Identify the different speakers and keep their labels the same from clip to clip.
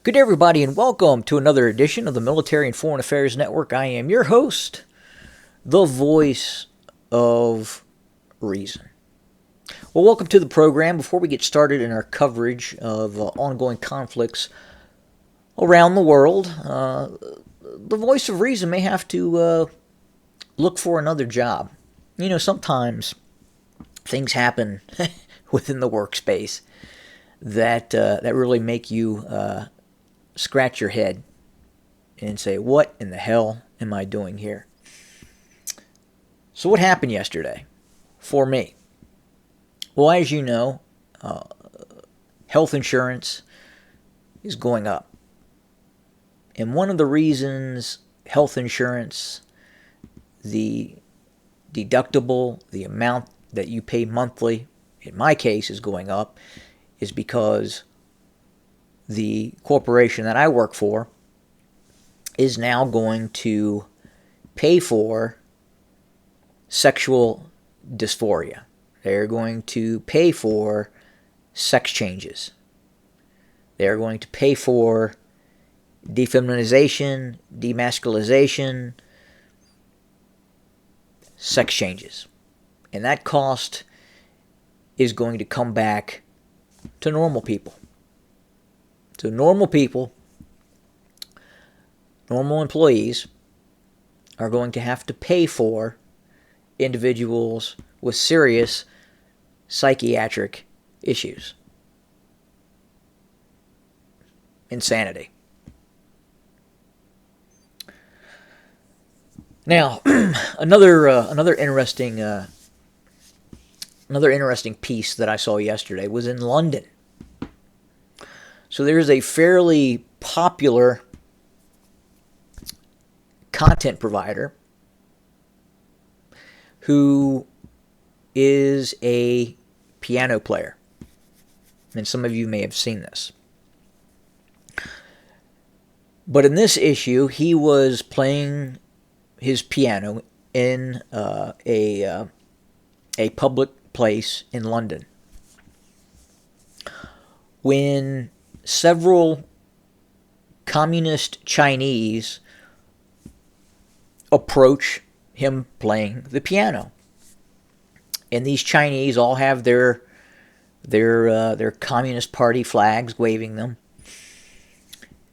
Speaker 1: Good day, everybody, and welcome to another edition of the Military and Foreign Affairs Network. I am your host, the voice of reason. Well, welcome to the program. Before we get started in our coverage of ongoing conflicts around the world, the voice of reason may have to look for another job. You know, sometimes things happen within the workspace that really make you scratch your head and say, what in the hell am I doing here? So what happened yesterday for me? Well, as you know, health insurance is going up. And one of the reasons health insurance, the deductible, the amount that you pay monthly, in my case, is going up, is because the corporation that I work for is now going to pay for sexual dysphoria. They're going to pay for sex changes. They're going to pay for defeminization, demasculization, sex changes. And that cost is going to come back to normal people. So normal people, normal employees, are going to have to pay for individuals with serious psychiatric issues. Insanity. Now, another interesting piece that I saw yesterday was in London. So there's a fairly popular content provider who is a piano player. And some of you may have seen this. But in this issue, he was playing his piano in a public place in London when several communist Chinese approach him playing the piano. And these Chinese all have their Communist Party flags, waving them.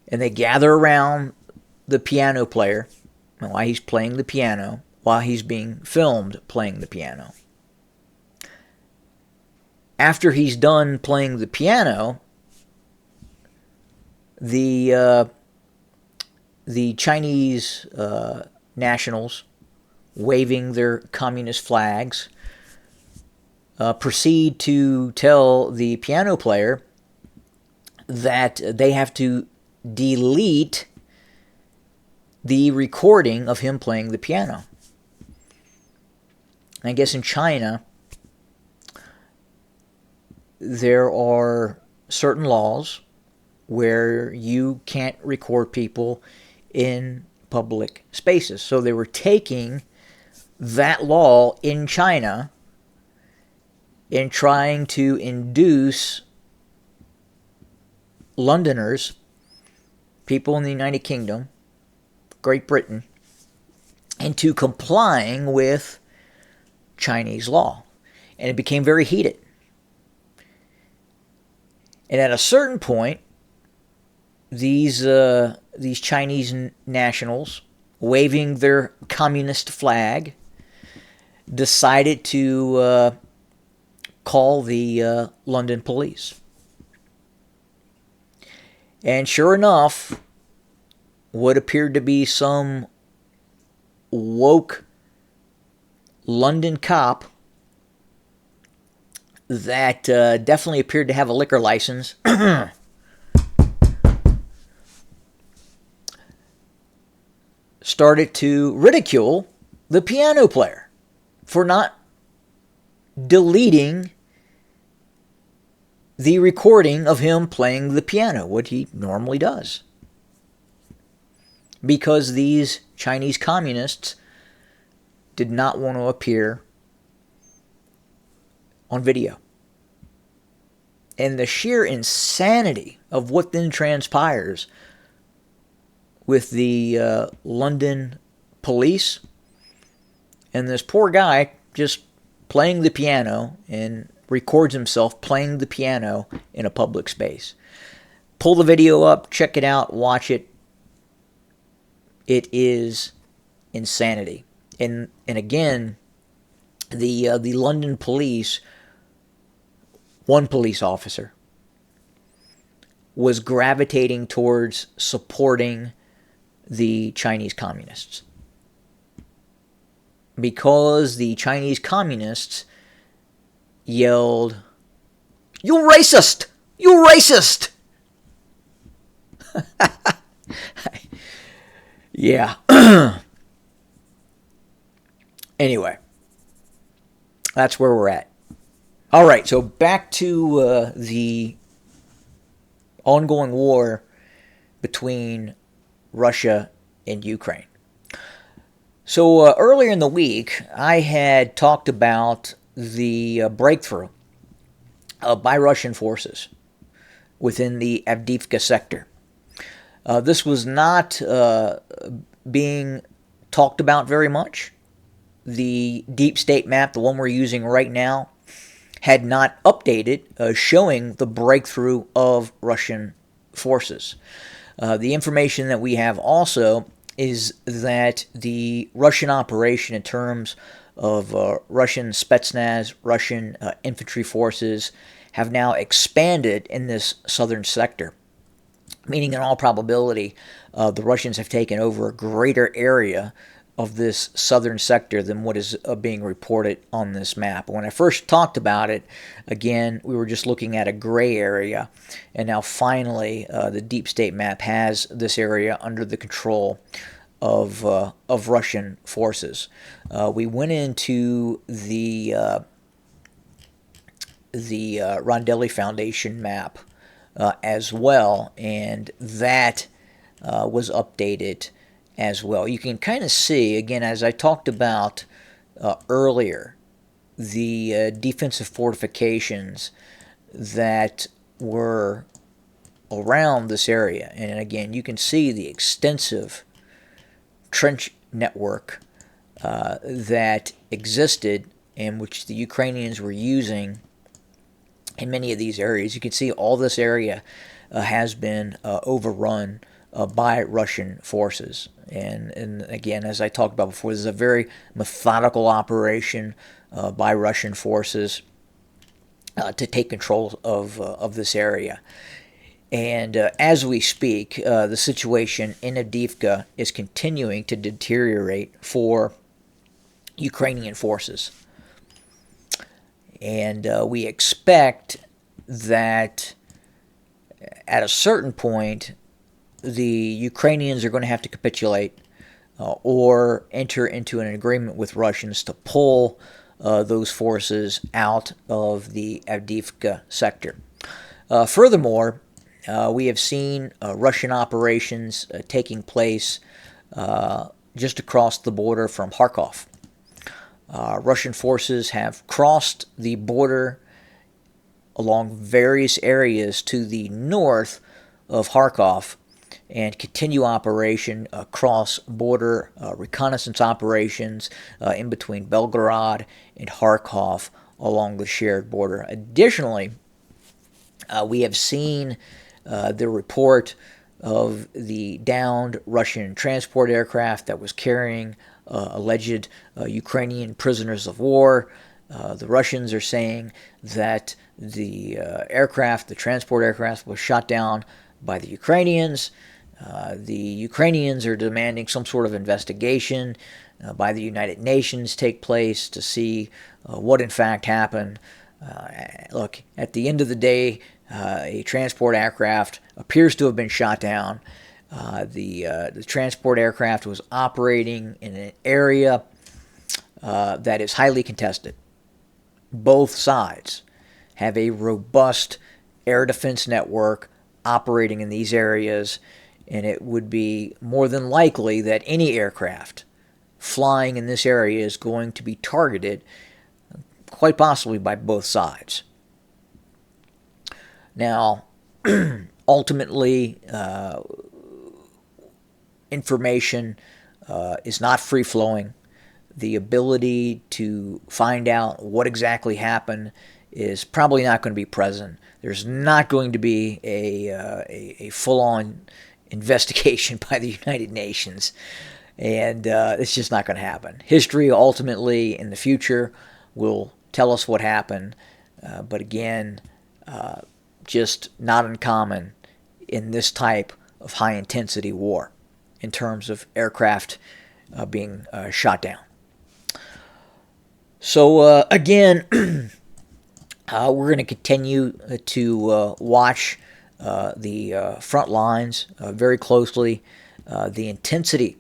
Speaker 1: And they gather around the piano player while he's playing the piano, while he's being filmed playing the piano. After he's done playing the piano, the Chinese nationals waving their communist flags proceed to tell the piano player that they have to delete the recording of him playing the piano. And I guess in China, there are certain laws where you can't record people in public spaces. So they were taking that law in China and trying to induce Londoners, people in the United Kingdom, Great Britain, into complying with Chinese law. And it became very heated. And at a certain point, these Chinese nationals, waving their communist flag, decided to call the London police. And sure enough, what appeared to be some woke London cop that definitely appeared to have a liquor license started to ridicule the piano player for not deleting the recording of him playing the piano, what he normally does. Because these Chinese communists did not want to appear on video. And the sheer insanity of what then transpires with the London police and this poor guy just playing the piano and records himself playing the piano in a public space. Pull the video up, check it out, watch it. It is insanity. And again, the London police, one police officer, was gravitating towards supporting the Chinese communists. Because the Chinese communists yelled, "You racist! You racist!" Yeah. Anyway, that's where we're at. All right, so back to the ongoing war between Russia and Ukraine. So earlier in the week, I had talked about the breakthrough by Russian forces within the Avdiivka sector. This was not being talked about very much. The deep state map, the one we're using right now, had not updated showing the breakthrough of Russian forces. The information that we have also is that the Russian operation in terms of Russian Spetsnaz, Russian infantry forces, have now expanded in this southern sector, meaning in all probability the Russians have taken over a greater area of this southern sector than what is being reported on this map. When I first talked about it, again, we were just looking at a gray area, and now finally the deep state map has this area under the control of Russian forces. We went into the Rondelli Foundation map as well, and that was updated as well. You can kind of see, again, as I talked about earlier, the defensive fortifications that were around this area. And again, you can see the extensive trench network that existed and which the Ukrainians were using in many of these areas. You can see all this area has been overrun by Russian forces. And again, as I talked about before, this is a very methodical operation by Russian forces to take control of this area. And as we speak, the situation in Avdiivka is continuing to deteriorate for Ukrainian forces. And we expect that at a certain point, the Ukrainians are going to have to capitulate or enter into an agreement with Russians to pull those forces out of the Avdiivka sector. Furthermore, we have seen Russian operations taking place just across the border from Kharkov. Russian forces have crossed the border along various areas to the north of Kharkov and continue operation cross-border reconnaissance operations in between Belgorod and Kharkov along the shared border. Additionally, we have seen the report of the downed Russian transport aircraft that was carrying alleged Ukrainian prisoners of war. The Russians are saying that the transport aircraft, was shot down by the Ukrainians. The Ukrainians are demanding some sort of investigation by the United Nations take place to see what in fact happened. Look, at the end of the day, a transport aircraft appears to have been shot down. The transport aircraft was operating in an area that is highly contested. Both sides have a robust air defense network operating in these areas, and it would be more than likely that any aircraft flying in this area is going to be targeted, quite possibly by both sides. Now, ultimately, information is not free-flowing. The ability to find out what exactly happened is probably not going to be present. There's not going to be a full-on investigation by the United Nations, and it's just not going to happen. History ultimately in the future will tell us what happened, but again, just not uncommon in this type of high-intensity war in terms of aircraft being shot down. So again, we're going to continue to watch the front lines very closely. The intensity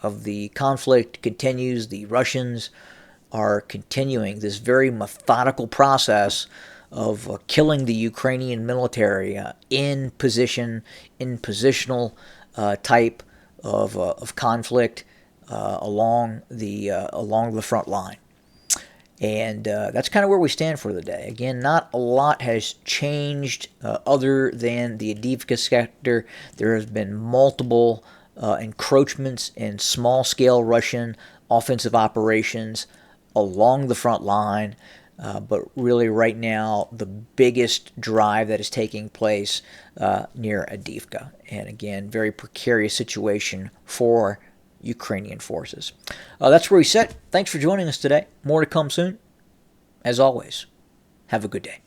Speaker 1: of the conflict continues. The Russians are continuing this very methodical process of killing the Ukrainian military in position, in positional type of conflict along the front line. And that's kind of where we stand for the day. Again, not a lot has changed other than the Avdiivka sector. There has been multiple encroachments in small-scale Russian offensive operations along the front line. But really right now, the biggest drive that is taking place near Avdiivka. And again, very precarious situation for Ukrainian forces. That's where we sit. Thanks for joining us today. More to come soon. As always, have a good day.